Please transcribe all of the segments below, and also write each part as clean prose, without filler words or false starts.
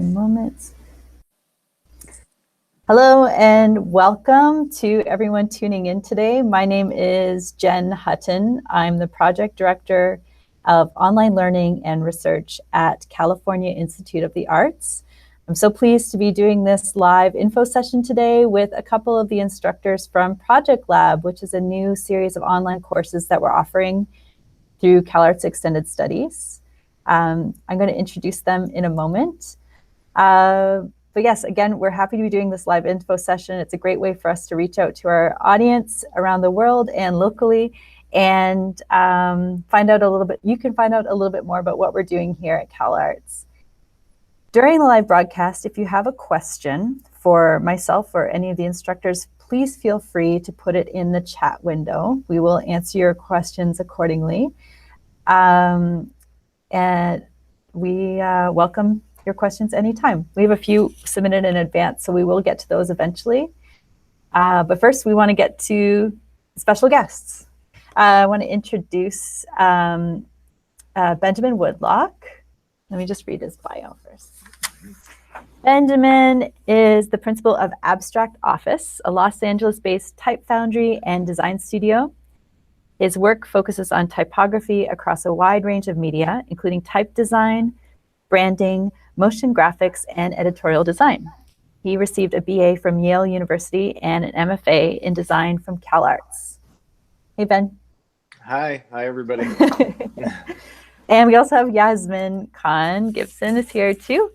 Moments. Hello and welcome to everyone tuning in today. My name is Jen Hutton. I'm the Project Director of Online Learning and Research at California Institute of the Arts. I'm so pleased to be doing this live info session today with a couple of the instructors from Project Lab, which is a new series of online courses that we're offering through CalArts Extended Studies. I'm going to introduce them in a moment. But yes, again, we're happy to be doing this live info session. It's a great way for us to reach out to our audience around the world and locally and find out a little bit. You can find out a little bit more about what we're doing here at CalArts. During the live broadcast, if you have a question for myself or any of the instructors, please feel free to put it in the chat window. We will answer your questions accordingly. And we welcome your questions anytime. We have a few submitted in advance, so we will get to those eventually. But first, we want to get to special guests. I want to introduce Benjamin Woodlock. Let me just read his bio first. Benjamin is the principal of Abstract Office, a Los Angeles-based type foundry and design studio. His work focuses on typography across a wide range of media, including type design, branding, motion graphics, and editorial design. He received a BA from Yale University and an MFA in design from CalArts. Hey, Ben. Hi everybody. And we also have Yasmin Khan Gibson is here too.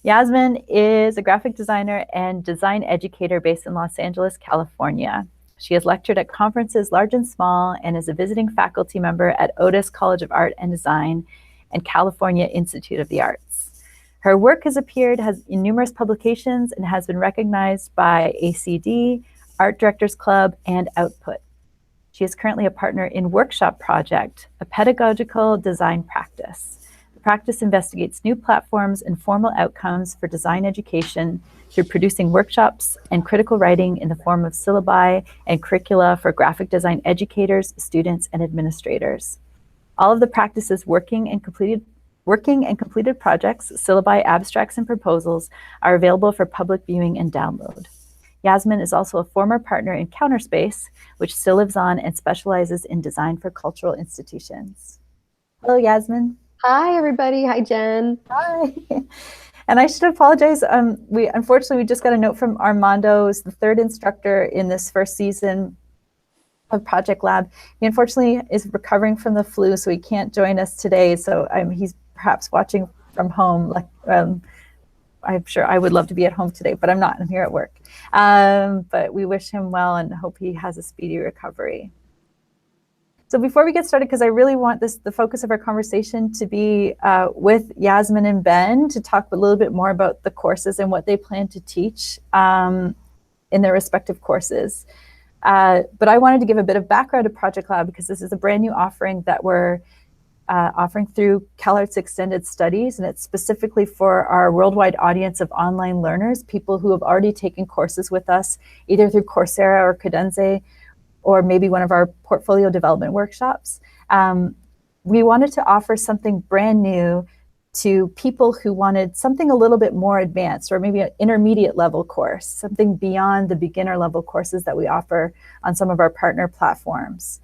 Yasmin is a graphic designer and design educator based in Los Angeles, California. She has lectured at conferences large and small and is a visiting faculty member at Otis College of Art and Design and California Institute of the Arts. Her work has appeared in numerous publications and has been recognized by ACD, Art Directors Club, and Output. She is currently a partner in Workshop Project, a pedagogical design practice. The practice investigates new platforms and formal outcomes for design education through producing workshops and critical writing in the form of syllabi and curricula for graphic design educators, students, and administrators. All of the practice's working and completed projects, syllabi, abstracts, and proposals are available for public viewing and download. Yasmin is also a former partner in Counterspace, which still lives on and specializes in design for cultural institutions. Hello, Yasmin. Hi, everybody. Hi, Jen. Hi. And I should apologize. Unfortunately, we just got a note from Armando, who's the third instructor in this first season of Project Lab. He unfortunately is recovering from the flu, so he can't join us today. So he's perhaps watching from home. I'm sure I would love to be at home today, but I'm not. I'm here at work. But we wish him well and hope he has a speedy recovery. So before we get started, because I really want the focus of our conversation to be with Yasmin and Ben to talk a little bit more about the courses and what they plan to teach in their respective courses. But I wanted to give a bit of background to Project Lab because this is a brand new offering that we're offering through CalArts Extended Studies, and it's specifically for our worldwide audience of online learners, people who have already taken courses with us, either through Coursera or Cadenza, or maybe one of our portfolio development workshops. We wanted to offer something brand new to people who wanted something a little bit more advanced, or maybe an intermediate level course, something beyond the beginner level courses that we offer on some of our partner platforms.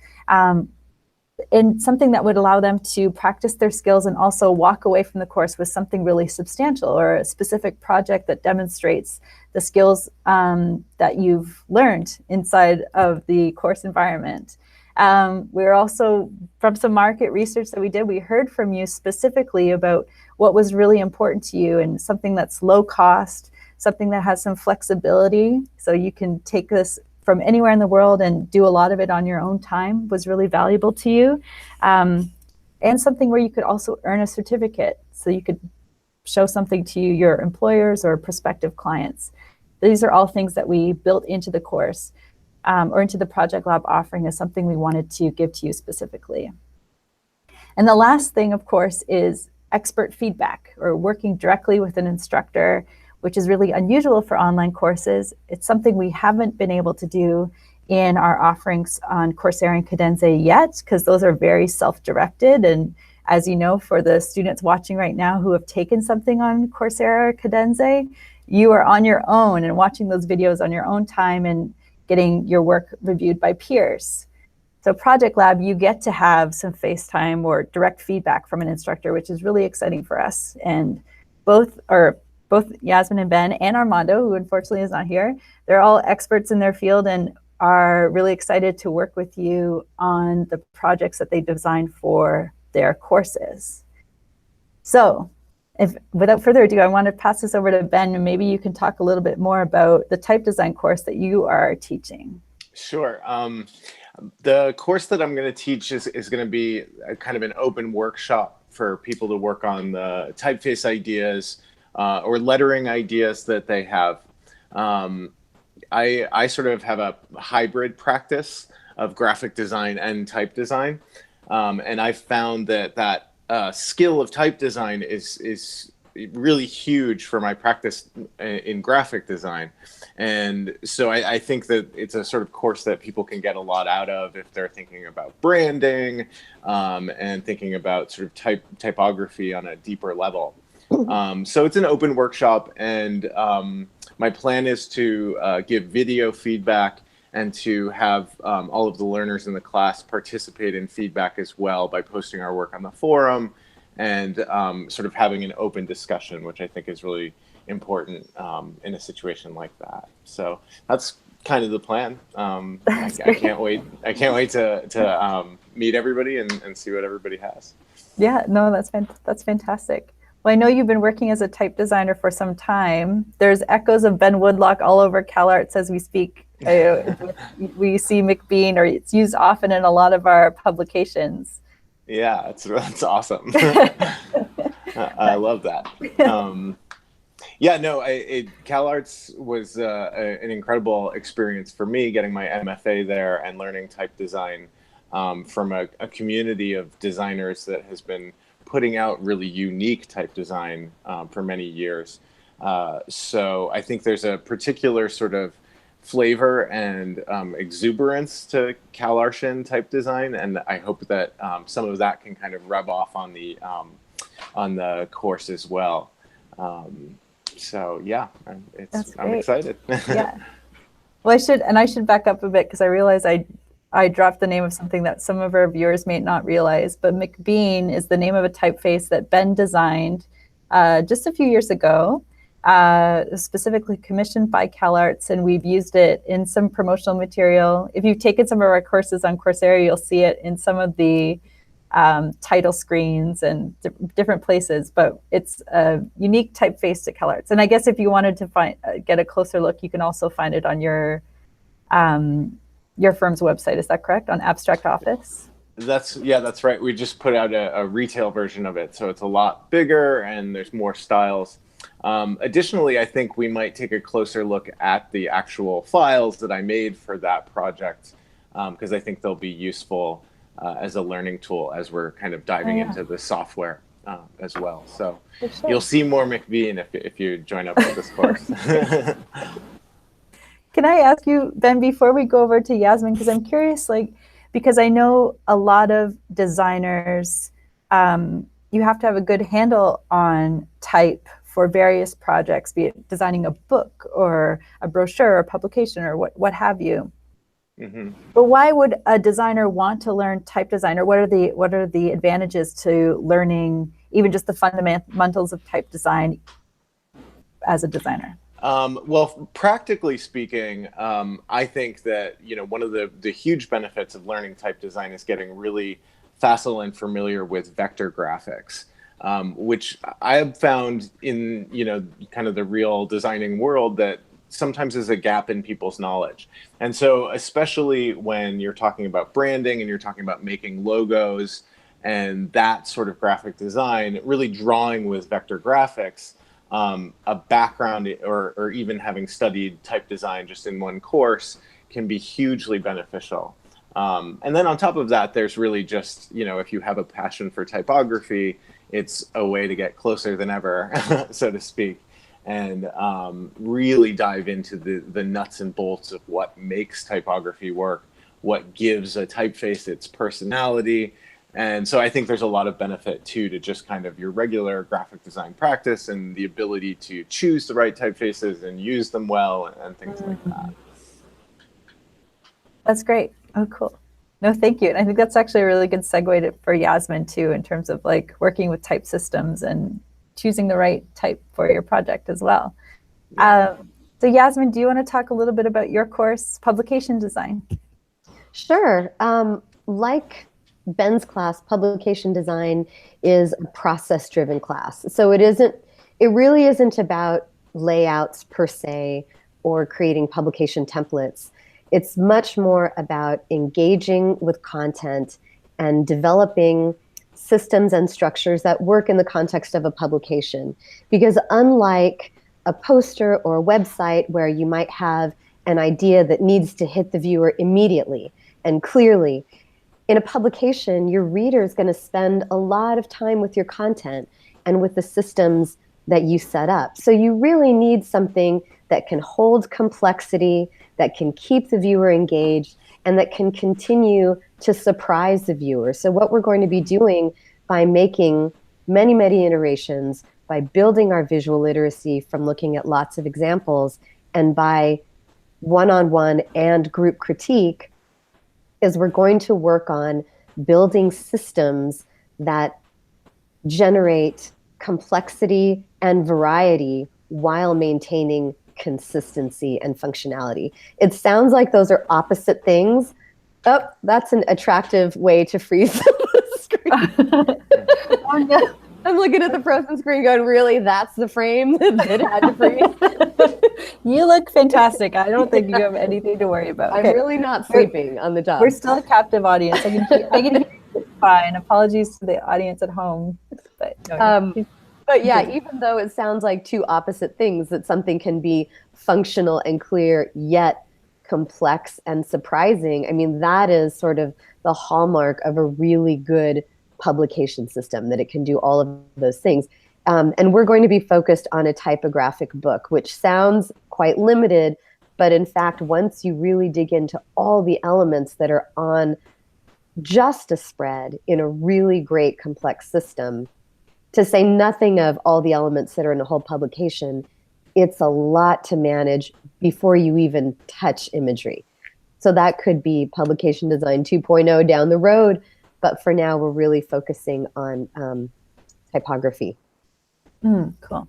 And something that would allow them to practice their skills and also walk away from the course with something really substantial or a specific project that demonstrates the skills that you've learned inside of the course environment. We're also, from some market research that we did, we heard from you specifically about what was really important to you and something that's low cost, something that has some flexibility, so you can take this from anywhere in the world and do a lot of it on your own time was really valuable to you. And something where you could also earn a certificate, so you could show something to your employers or prospective clients. These are all things that we built into the course or into the Project Lab offering as something we wanted to give to you specifically. And the last thing, of course, is expert feedback or working directly with an instructor, which is really unusual for online courses. It's something we haven't been able to do in our offerings on Coursera and Cadenza yet, because those are very self-directed and as you know, for the students watching right now who have taken something on Coursera or Cadenza, you are on your own and watching those videos on your own time and getting your work reviewed by peers. So Project Lab, you get to have some FaceTime or direct feedback from an instructor, which is really exciting for us. And both Yasmin and Ben and Armando, who unfortunately is not here, they're all experts in their field and are really excited to work with you on the projects that they designed for their courses. So without further ado, I want to pass this over to Ben, and maybe you can talk a little bit more about the type design course that you are teaching. Sure. The course that I'm going to teach is going to be a kind of an open workshop for people to work on the typeface ideas or lettering ideas that they have. I sort of have a hybrid practice of graphic design and type design. And I found that skill of type design is really huge for my practice in graphic design. And so I think that it's a sort of course that people can get a lot out of if they're thinking about branding and thinking about sort of typography on a deeper level. So it's an open workshop, and my plan is to give video feedback and to have all of the learners in the class participate in feedback as well by posting our work on the forum and sort of having an open discussion, which I think is really important in a situation like that. So that's kind of the plan. I can't wait. I can't wait to meet everybody and see what everybody has. Yeah, no, that's fantastic. Well, I know you've been working as a type designer for some time. There's echoes of Ben Woodlock all over CalArts as we speak. We see McBean, or it's used often in a lot of our publications. Yeah, that's awesome. I love that. Yeah, no, CalArts was an incredible experience for me, getting my MFA there and learning type design from a community of designers that has been putting out really unique type design for many years. So I think there's a particular sort of flavor and exuberance to CalArtian type design, and I hope that some of that can kind of rub off on the course as well. So yeah, I'm excited. Yeah. Well, I should back up a bit because I realize I dropped the name of something that some of our viewers may not realize, but McBean is the name of a typeface that Ben designed just a few years ago, specifically commissioned by CalArts, and we've used it in some promotional material. If you've taken some of our courses on Coursera, you'll see it in some of the title screens and different places, but it's a unique typeface to CalArts. And I guess if you wanted to get a closer look, you can also find it on your firm's website. Is that correct? On Abstract Office? That's right. We just put out a retail version of it, so it's a lot bigger and there's more styles. Additionally, I think we might take a closer look at the actual files that I made for that project, because I think they'll be useful as a learning tool as we're kind of diving into the software as well. So you'll see more McBean if you join up with this course. Can I ask you, Ben, before we go over to Yasmin, because I'm curious, because I know a lot of designers, you have to have a good handle on type for various projects, be it designing a book or a brochure or publication or what have you. Mm-hmm. But why would a designer want to learn type design, or what are the advantages to learning even just the fundamentals of type design as a designer? Well, practically speaking, I think that one of the huge benefits of learning type design is getting really facile and familiar with vector graphics, which I have found in kind of the real designing world that sometimes is a gap in people's knowledge. And so especially when you're talking about branding and you're talking about making logos and that sort of graphic design, really drawing with vector graphics, a background or even having studied type design just in one course can be hugely beneficial. And then on top of that, there's really just, if you have a passion for typography, it's a way to get closer than ever, so to speak, and really dive into the nuts and bolts of what makes typography work, what gives a typeface its personality, And so I think there's a lot of benefit too to just kind of your regular graphic design practice and the ability to choose the right typefaces and use them well and things like that. That's great. Oh, cool. No, thank you. And I think that's actually a really good segue for Yasmin too, in terms of like working with type systems and choosing the right type for your project as well. Yeah. So Yasmin, do you want to talk a little bit about your course, publication design? Sure. Like Ben's class, publication design is a process-driven class. So it really isn't about layouts per se or creating publication templates. It's much more about engaging with content and developing systems and structures that work in the context of a publication. Because unlike a poster or a website where you might have an idea that needs to hit the viewer immediately and clearly, in a publication, your reader is going to spend a lot of time with your content and with the systems that you set up. So you really need something that can hold complexity, that can keep the viewer engaged, and that can continue to surprise the viewer. So what we're going to be doing by making many, many iterations, by building our visual literacy from looking at lots of examples, and by one-on-one and group critique, is we're going to work on building systems that generate complexity and variety while maintaining consistency and functionality. It sounds like those are opposite things. Oh, that's an attractive way to freeze the screen. Oh, no. I'm looking at the frozen screen going, really, that's the frame that it had to freeze? You look fantastic. I don't think you have anything to worry about. I'm really not sleeping on the job. We're still a captive audience. I can hear you fine. Apologies to the audience at home. But, no, but yeah, even though it sounds like two opposite things, that something can be functional and clear, yet complex and surprising. I mean, that is sort of the hallmark of a really good publication system, that it can do all of those things. And we're going to be focused on a typographic book, which sounds quite limited, but in fact, once you really dig into all the elements that are on just a spread in a really great complex system, to say nothing of all the elements that are in a whole publication, it's a lot to manage before you even touch imagery. So that could be publication design 2.0 down the road, but for now, we're really focusing on typography. Cool.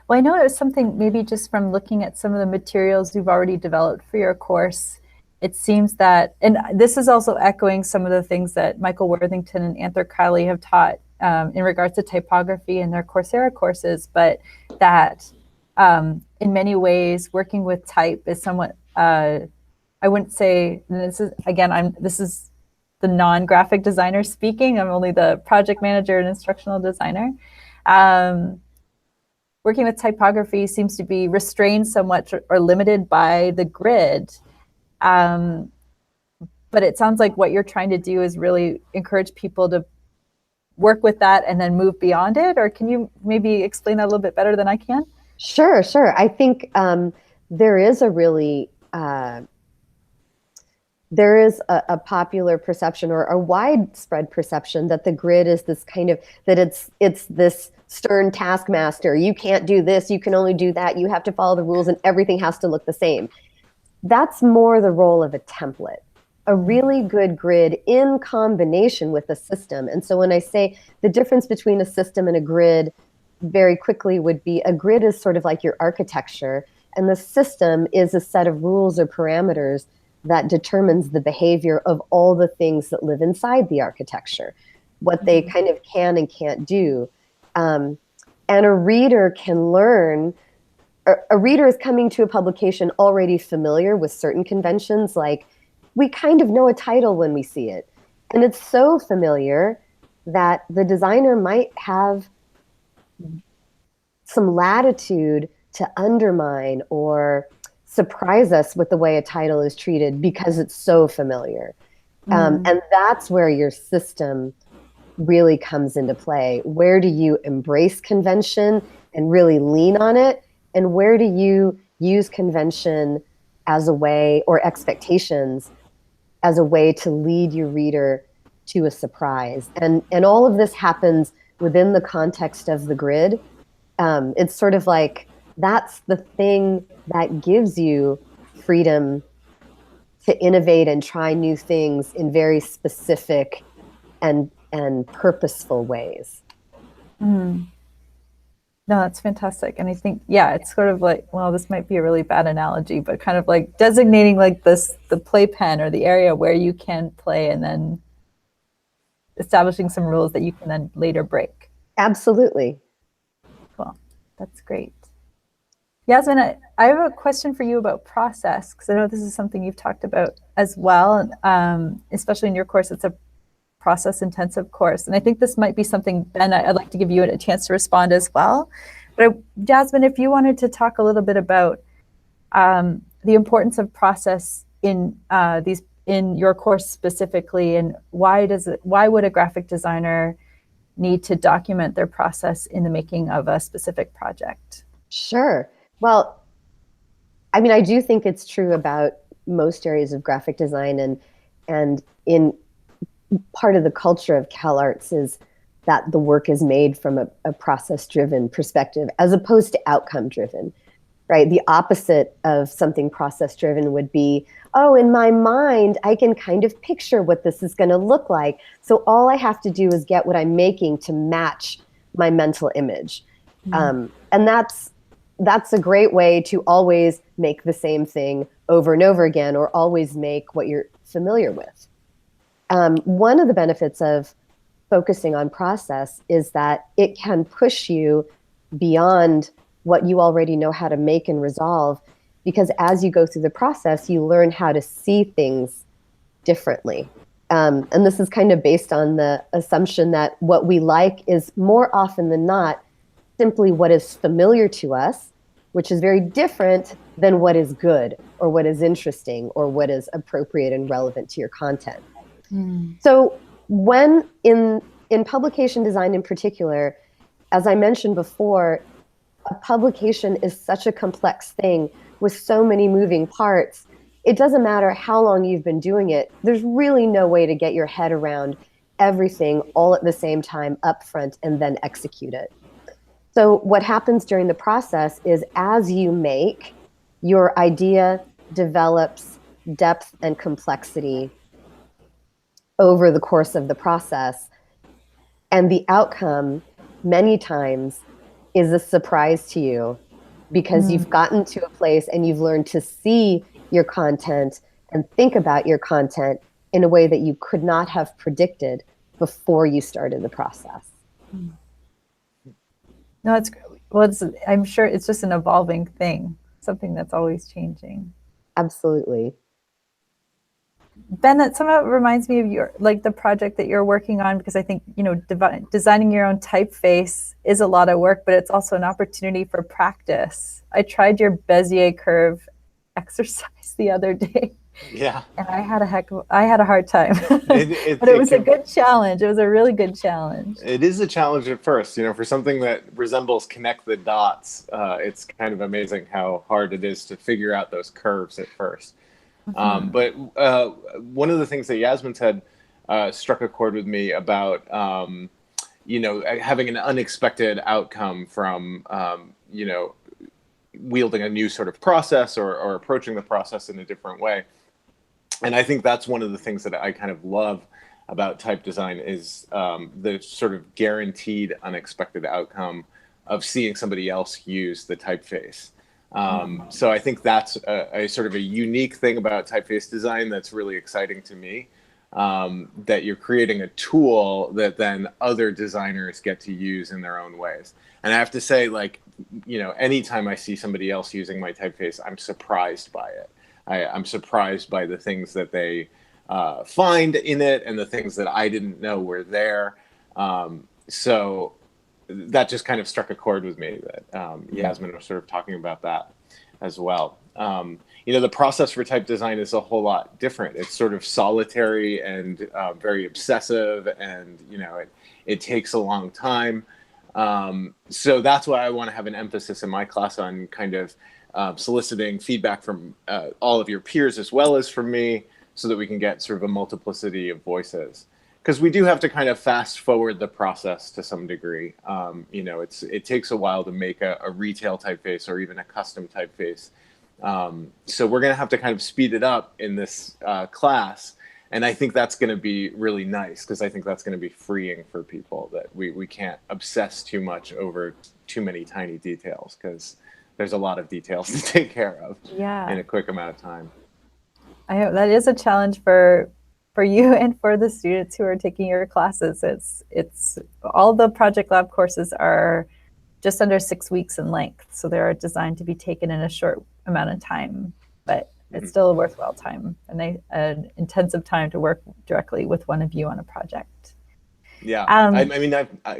Well, I know it was something maybe just from looking at some of the materials you've already developed for your course. It seems that, and this is also echoing some of the things that Michael Worthington and Anthony Crowley have taught in regards to typography in their Coursera courses, but that in many ways, working with type is somewhat, I wouldn't say, and this is, again, this is the non-graphic designer speaking. I'm only the project manager and instructional designer. Working with typography seems to be restrained somewhat or limited by the grid. But it sounds like what you're trying to do is really encourage people to work with that and then move beyond it. Or can you maybe explain that a little bit better than I can? Sure. I think there is a really there is a popular perception or a widespread perception that the grid is this kind of, that it's this stern taskmaster. You can't do this, you can only do that, you have to follow the rules and everything has to look the same. That's more the role of a template. A really good grid in combination with a system. And so when I say the difference between a system and a grid, very quickly would be a grid is sort of like your architecture, and the system is a set of rules or parameters that determines the behavior of all the things that live inside the architecture, what they kind of can and can't do. And a reader can learn, a reader is coming to a publication already familiar with certain conventions, like we kind of know a title when we see it. And it's so familiar that the designer might have some latitude to undermine or surprise us with the way a title is treated because it's so familiar. And that's where your system really comes into play. Where do you embrace convention and really lean on it? And where do you use convention as a way, or expectations as a way to lead your reader to a surprise. And all of this happens within the context of the grid. It's sort of like that's the thing that gives you freedom to innovate and try new things in very specific and purposeful ways. Mm. No, that's fantastic. And I think, yeah, it's sort of like, well, this might be a really bad analogy, but kind of like designating like this, the playpen or the area where you can play, and then establishing some rules that you can then later break. Absolutely. Cool. That's great. Yasmin, I have a question for you about process, because I know this is something you've talked about as well, especially in your course. It's a process intensive course. And I think this might be something, Ben, I'd like to give you a chance to respond as well. But Yasmin, if you wanted to talk a little bit about the importance of process in in your course specifically, and why would a graphic designer need to document their process in the making of a specific project? Sure. Well, I mean, I do think it's true about most areas of graphic design, and in part of the culture of CalArts is that the work is made from a process-driven perspective as opposed to outcome-driven, right? The opposite of something process-driven would be, oh, in my mind, I can kind of picture what this is going to look like. So all I have to do is get what I'm making to match my mental image. And that's a great way to always make the same thing over and over again, or always make what you're familiar with. One of the benefits of focusing on process is that it can push you beyond what you already know how to make and resolve, because as you go through the process, you learn how to see things differently. And this is kind of based on the assumption that what we like is more often than not simply what is familiar to us, which is very different than what is good or what is interesting or what is appropriate and relevant to your content. So when in publication design in particular, as I mentioned before, a publication is such a complex thing with so many moving parts. It doesn't matter how long you've been doing it. There's really no way to get your head around everything all at the same time up front and then execute it. So what happens during the process is, as you make, your idea develops depth and complexity over the course of the process. And the outcome, many times, is a surprise to you, because you've gotten to a place and you've learned to see your content and think about your content in a way that you could not have predicted before you started the process. No, I'm sure it's just an evolving thing, something that's always changing. Absolutely. Ben, that somehow reminds me of the project that you're working on, because I think, designing your own typeface is a lot of work, but it's also an opportunity for practice. I tried your Bezier curve exercise the other day. Yeah. And I had a hard time. But it was a good challenge. It was a really good challenge. It is a challenge at first, for something that resembles connect the dots. It's kind of amazing how hard it is to figure out those curves at first. But one of the things that Yasmin said struck a chord with me about, having an unexpected outcome from, wielding a new sort of process or approaching the process in a different way. And I think that's one of the things that I kind of love about type design is the sort of guaranteed unexpected outcome of seeing somebody else use the typeface. So I think that's a sort of a unique thing about typeface design that's really exciting to me, that you're creating a tool that then other designers get to use in their own ways. And I have to say, anytime I see somebody else using my typeface, I'm surprised by it. I'm surprised by the things that they find in it and the things that I didn't know were there. So that just kind of struck a chord with me that Yasmin was sort of talking about that as well. The process for type design is a whole lot different. It's sort of solitary and very obsessive, and it takes a long time. So that's why I want to have an emphasis in my class on kind of soliciting feedback from all of your peers as well as from me, so that we can get sort of a multiplicity of voices. because we do have to kind of fast forward the process to some degree. You know, it takes a while to make a retail typeface or even a custom typeface. So we're going to have to kind of speed it up in this class. And I think that's going to be really nice, because I think that's going to be freeing for people, that we can't obsess too much over too many tiny details, because there's a lot of details to take care of in a quick amount of time. I hope that is a challenge for you and for the students who are taking your classes. It's all the Project Lab courses are just under 6 weeks in length, so they're designed to be taken in a short amount of time, but it's still a worthwhile time and an intensive time to work directly with one of you on a project. Yeah, I mean,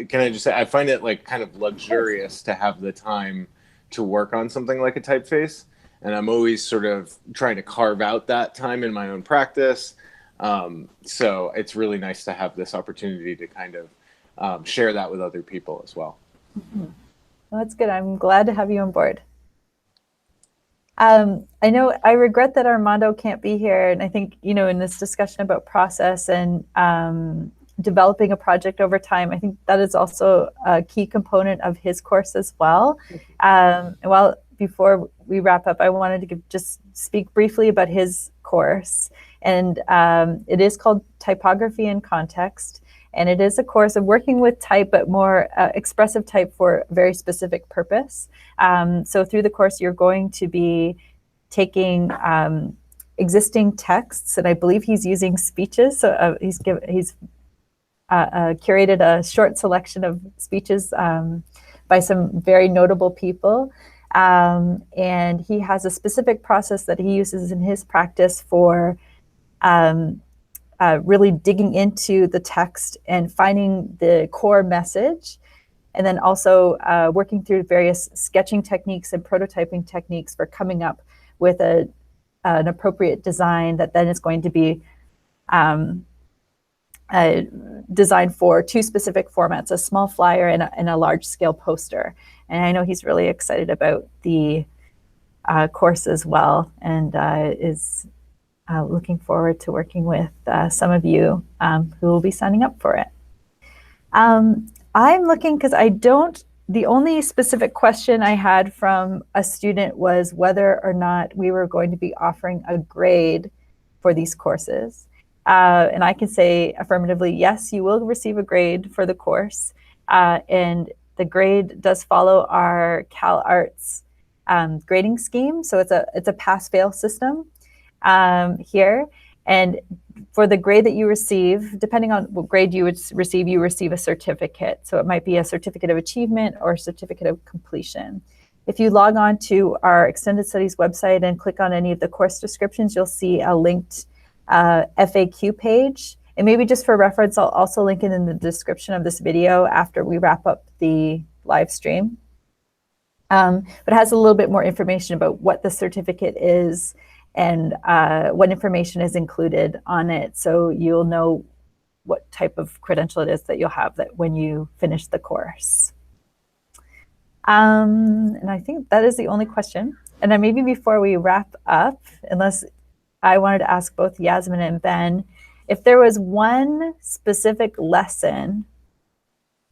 can I just say, I find it like kind of luxurious to have the time to work on something like a typeface, and I'm always sort of trying to carve out that time in my own practice. So it's really nice to have this opportunity to kind of share that with other people as well. Mm-hmm. Well, that's good. I'm glad to have you on board. I know I regret that Armando can't be here, and I think, you know, in this discussion about process and developing a project over time, I think that is also a key component of his course as well. And before we wrap up, I wanted to just speak briefly about his course. And it is called Typography in Context. And it is a course of working with type, but more expressive type for a very specific purpose. So through the course, you're going to be taking existing texts, and I believe he's using speeches. So he's curated a short selection of speeches by some very notable people. And he has a specific process that he uses in his practice for really digging into the text and finding the core message, and then also working through various sketching techniques and prototyping techniques for coming up with an appropriate design that then is going to be designed for two specific formats, a small flyer and a large scale poster. And I know he's really excited about the course as well, and is looking forward to working with some of you who will be signing up for it. I'm looking, because the only specific question I had from a student was whether or not we were going to be offering a grade for these courses. And I can say affirmatively, yes, you will receive a grade for the course. And the grade does follow our CalArts grading scheme. So it's a pass-fail system here. And for the grade that you receive, depending on what grade you would receive, you receive a certificate. So it might be a certificate of achievement or a certificate of completion. If you log on to our Extended Studies website and click on any of the course descriptions, you'll see a linked FAQ page. And maybe just for reference, I'll also link it in the description of this video after we wrap up the live stream. But it has a little bit more information about what the certificate is and what information is included on it, so you'll know what type of credential it is that you'll have that when you finish the course. And I think that is the only question. And then maybe before we wrap up, unless I wanted to ask both Yasmin and Ben, if there was one specific lesson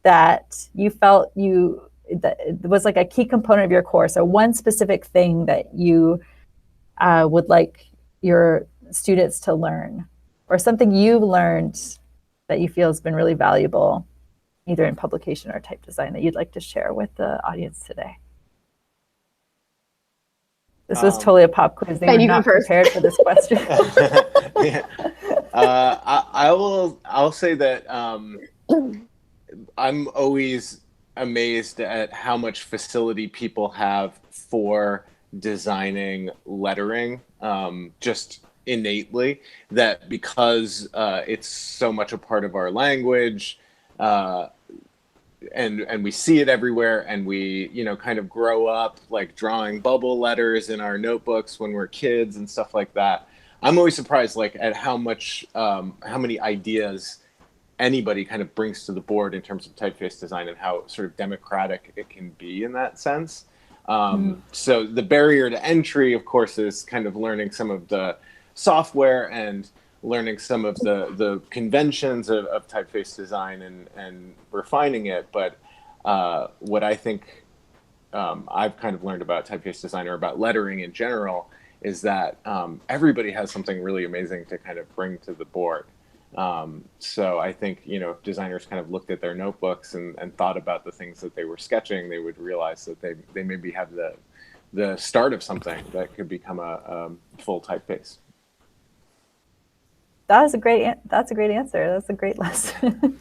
that you felt that was like a key component of your course, or one specific thing that you would like your students to learn, or something you've learned that you feel has been really valuable, either in publication or type design, that you'd like to share with the audience today. This was totally a pop quiz. They were not prepared for this question. Yeah. I'll say that I'm always amazed at how much facility people have for designing lettering, just innately, that because it's so much a part of our language, and we see it everywhere, and we, you know, kind of grow up like drawing bubble letters in our notebooks when we're kids and stuff like that. I'm always surprised like at how many ideas anybody kind of brings to the board in terms of typeface design, and how sort of democratic it can be in that sense. So the barrier to entry, of course, is kind of learning some of the software and learning some of the conventions of typeface design and refining it. But what I think I've kind of learned about typeface design, or about lettering in general, is that everybody has something really amazing to kind of bring to the board. So I think, you know, if designers kind of looked at their notebooks and thought about the things that they were sketching, they would realize that they maybe have the start of something that could become a full typeface. That's a great answer. That's a great lesson.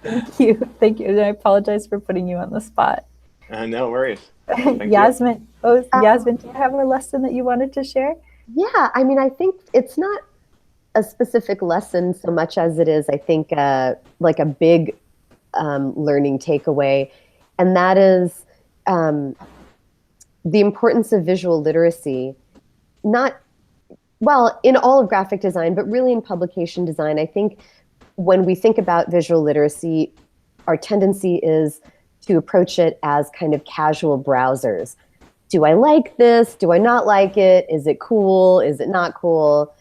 Thank you. Thank you. And I apologize for putting you on the spot. No worries. Thank Yasmin, Yasmin, do you have a lesson that you wanted to share? Yeah, I mean, I think it's not a specific lesson so much as it is, I think, like a big learning takeaway, and that is the importance of visual literacy. Not, well, in all of graphic design, but really in publication design. I think when we think about visual literacy, our tendency is to approach it as kind of casual browsers. Do I like this? Do I not like it? Is it cool? Is it not cool?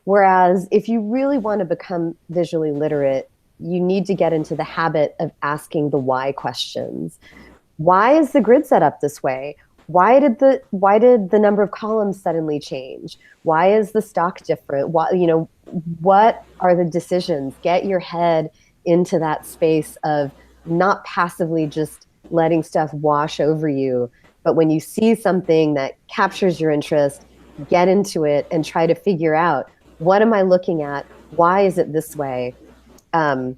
Whereas if you really want to become visually literate, you need to get into the habit of asking the why questions. Why is the grid set up this way? Why did the number of columns suddenly change? Why is the stock different? Why, you know, what are the decisions? Get your head into that space of not passively just letting stuff wash over you, but when you see something that captures your interest, get into it and try to figure out, what am I looking at? Why is it this way? I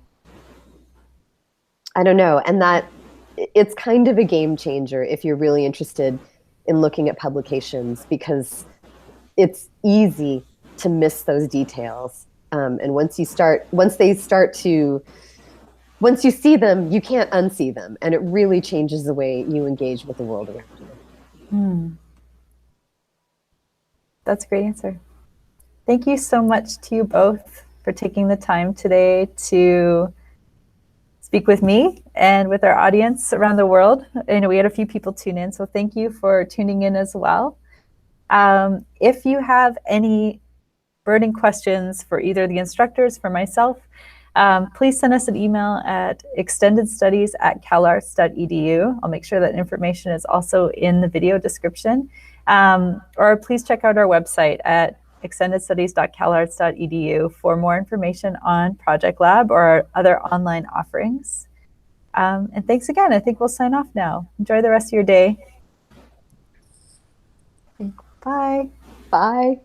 don't know. And that it's kind of a game changer if you're really interested in looking at publications, because it's easy to miss those details. And once you see them, you can't unsee them. And it really changes the way you engage with the world around you. That's a great answer. Thank you so much to you both for taking the time today to speak with me and with our audience around the world. I know we had a few people tune in, so thank you for tuning in as well. If you have any burning questions for either the instructors, for myself, please send us an email at extendedstudies@calarts.edu. I'll make sure that information is also in the video description. Or please check out our website at extendedstudies.calarts.edu for more information on Project Lab or our other online offerings. And thanks again. I think we'll sign off now. Enjoy the rest of your day. Bye. Bye.